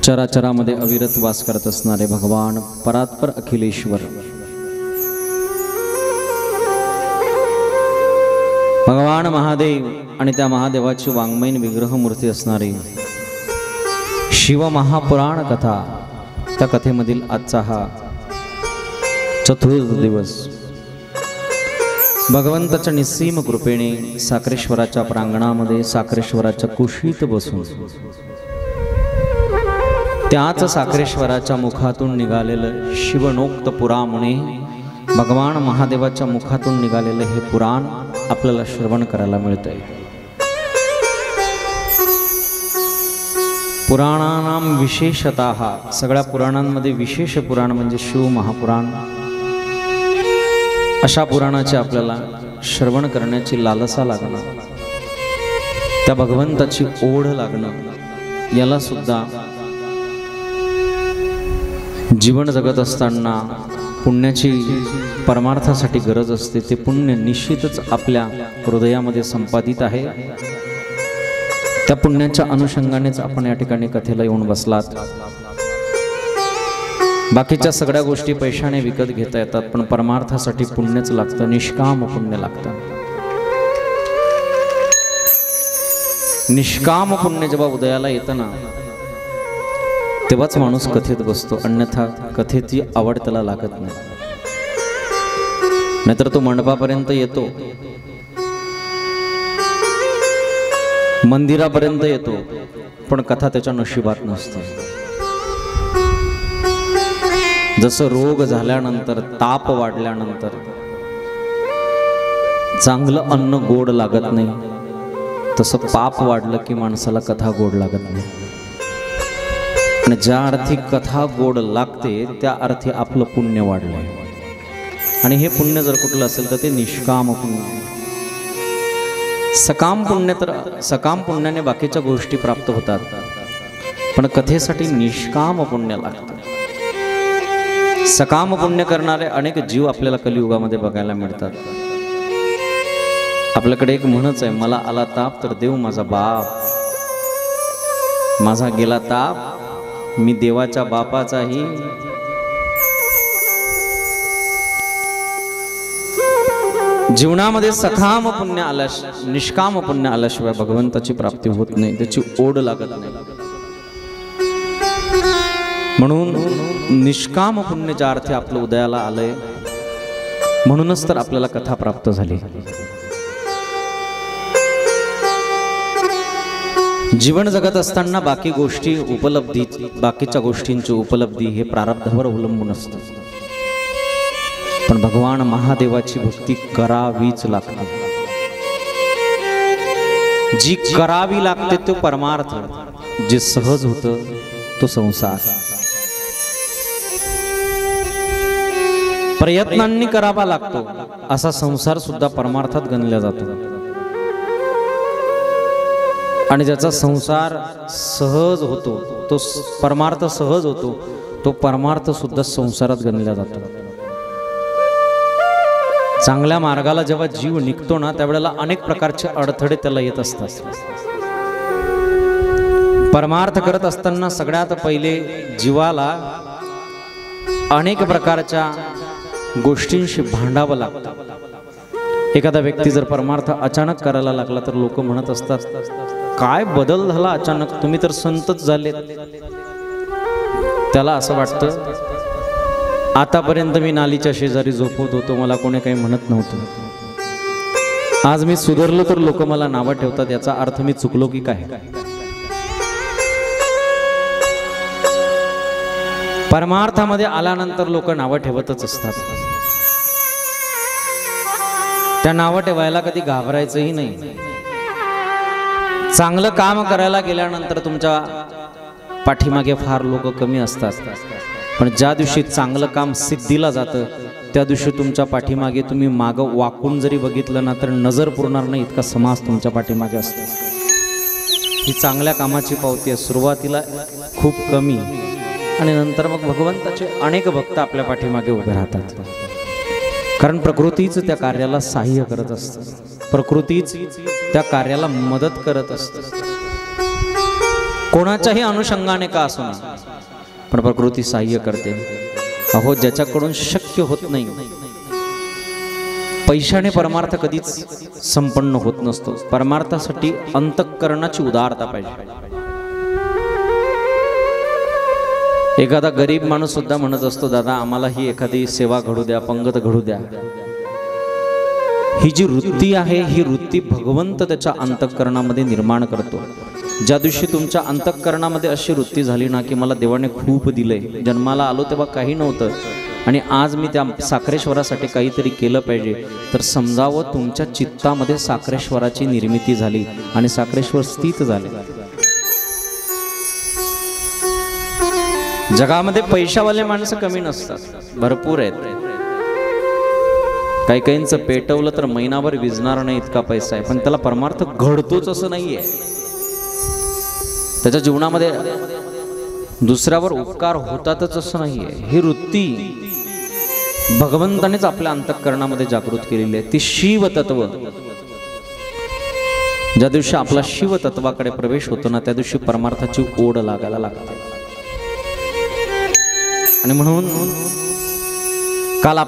चराचरामध्ये अविरत वास करत असणारे भगवान परात्पर अखिलेश्वर भगवान महादेव आणि त्या महादेवाची वाङ्मयीन विग्रह मूर्ती असणारी शिव महापुराण कथा, त्या कथेमधील आजचा हा चतुर्थ दिवस भगवंताच्या निस्सीम कृपेने साक्रेश्वराच्या प्रांगणामध्ये साक्रेश्वराच्या कुशीत बसून त्याच साक्रेश्वराच्या मुखातून निघालेलं शिवनोक्त पुराणे भगवान महादेवाच्या मुखातून निघालेलं हे पुराण आपल्याला श्रवण करायला मिळतंय। पुराणानां विशेषतः सगळ्या पुराणांमध्ये विशेष पुराण म्हणजे शिव महापुराण। अशा पुराणाचे आपल्याला श्रवण करण्याची लालसा लागणं, त्या भगवंताची ओढ लागणं, याला सुद्धा जीवन जगत असताना पुण्याची परमार्थासाठी गरज असते। ते पुण्य निश्चितच आपल्या हृदयामध्ये संपादित आहे। त्या पुण्याच्या अनुषंगानेच आपण या ठिकाणी कथेला येऊन बसलात। बाकीच्या सगळ्या गोष्टी पैशाने विकत घेता येतात, पण परमार्थासाठी पुण्यच लागतं, निष्काम पुण्य लागतं। निष्काम पुण्य जेव्हा उदयाला येतं ना, तेव्हाच माणूस कथेत बसतो, अन्यथा कथेची आवड त्याला लागत नाही। नाहीतर तो मंडपापर्यंत येतो, मंदिरापर्यंत येतो, पण कथा त्याच्या नशिबात नसते। जसं रोग झाल्यानंतर, ताप वाढल्यानंतर चांगलं अन्न गोड लागत नाही, तसं पाप वाढलं की माणसाला कथा गोड लागत नाही। आणि ज्या अर्थी कथा गोड लागते त्या अर्थी आपलं पुण्य वाढलंय। आणि हे पुण्य जर कुठलं असेल तर ते निष्काम पुण्य। सकाम पुण्य तर सकाम पुण्याने बाकीच्या गोष्टी प्राप्त होतात, पण कथेसाठी निष्काम पुण्य लागतं। सकाम पुण्य करणारे अनेक जीव आपल्याला कलियुगामध्ये बघायला मिळतात। आपल्याकडे एक म्हणच आहे, मला आला ताप तर देव माझा बाप, माझा गेला ताप मी देवाच्या बापाचाही। जीवनामध्ये सकाम पुण्य आल्याशिवाय, निष्काम पुण्य आल्याशिवाय भगवंताची प्राप्ती होत नाही, त्याची ओढ लागत नाही। म्हणून निष्काम पुण्य ज्या अर्थी आपलं उदयाला आलंय, म्हणूनच तर आपल्याला कथा प्राप्त झाली। जीवन जगत असताना बाकी गोष्टी उपलब्धी, बाकीच्या गोष्टींची उपलब्धी हे प्रारब्धावर अवलंबून असतं, पण भगवान महादेवाची भक्ती करावीच लागते। जी करावी लागते तो परमार्थ, जे सहज होतं तो संसार। प्रयत्नांनी करावा लागतो असा संसार सुद्धा परमार्थात गणला जातो, आणि ज्याचा संसार सहज होतो तो परमार्थ सहज होतो, तो परमार्थ सुद्धा संसारात गणला जातो। चांगल्या मार्गाला जेव्हा जीव निघतो ना, त्यावेळेला अनेक प्रकारचे अडथळे त्याला येत असतात। परमार्थ करत असताना सगळ्यात पहिले जीवाला अनेक प्रकारच्या गोष्टींशी भांडावं लागतं। एखादा व्यक्ती जर परमार्थ अचानक करायला लागला तर लोक म्हणत असतात, काय बदल झाला अचानक, तुम्ही तर संतच झाले। त्याला असं वाटतं, आतापर्यंत मी नालीच्या शेजारी झोपत होतो, मला कोणी काही म्हणत नव्हतं, आज मी सुधारलो तर लोक मला नावं ठेवतात, याचा अर्थ मी चुकलो की काय? परमार्थामध्ये आल्यानंतर लोक नावं ठेवतच असतात। त्या नावं ठेवायला कधी घाबरायचंही नाही। चांगलं काम करायला गेल्यानंतर तुमच्या पाठीमागे फार लोक कमी असतात, पण ज्या दिवशी चांगलं काम सिद्धीला जातं त्या दिवशी तुमच्या पाठीमागे तुम्ही मागं वाकून जरी बघितलं ना तर नजर पुरणार नाही इतका समाज तुमच्या पाठीमागे असतो। ही चांगल्या कामाची पावती आहे। सुरुवातीला खूप कमी आणि नंतर मग भगवंताचे अनेक भक्त आपल्या पाठीमागे उभे राहतात, कारण प्रकृतीच त्या कार्याला सहाय्य करत असते, प्रकृतीच त्या कार्याला मदत करत असते। कोणाच्याही अनुषंगाने का असो ना, पण प्रकृती सहाय्य करते. अहो, ज्याच्याकडून शक्य होत नाही, पैशाने परमार्थ कधीच संपन्न होत नसतो. परमार्थासाठी अंतःकरणाची उदारता पाहिजे. एखादा गरीब माणूस सुद्धा म्हणत असतो, दादा आम्हाला ही एखादी सेवा घडू द्या, पंगत घडू द्या. ही जी वृत्ती आहे, ही वृत्ती भगवंत त्याच्या अंतःकरणामध्ये निर्माण करतो. ज्या दिवशी तुमच्या अंतःकरणामध्ये अशी वृत्ती झाली ना की मला देवाने खूप दिलंय, जन्माला आलो तेव्हा काही नव्हतं आणि आज मी त्या साखरेश्वरासाठी काहीतरी केलं पाहिजे, तर समजावं तुमच्या चित्तामध्ये साखरेश्वराची निर्मिती झाली आणि साखरेश्वर स्थित झाले. जगामध्ये पैशावाले माणसं कमी नसतात, भरपूर आहेत. काही काहींचं पेटवलं तर महिनाभर विजणार नाही इतका पैसा आहे, पण त्याला परमार्थ घडतोच असं नाहीये. त्याच्या जीवनामध्ये दुसऱ्यावर उपकार होतातच असं नाहीये. ही वृत्ती भगवंतानेच आपल्या अंतःकरणामध्ये जागृत केलेली आहे. ती शिवतत्व ज्या दिवशी आपला शिवतत्वाकडे प्रवेश होतो ना, त्या दिवशी परमार्थाची ओढ लागायला लागते. आणि म्हणून काल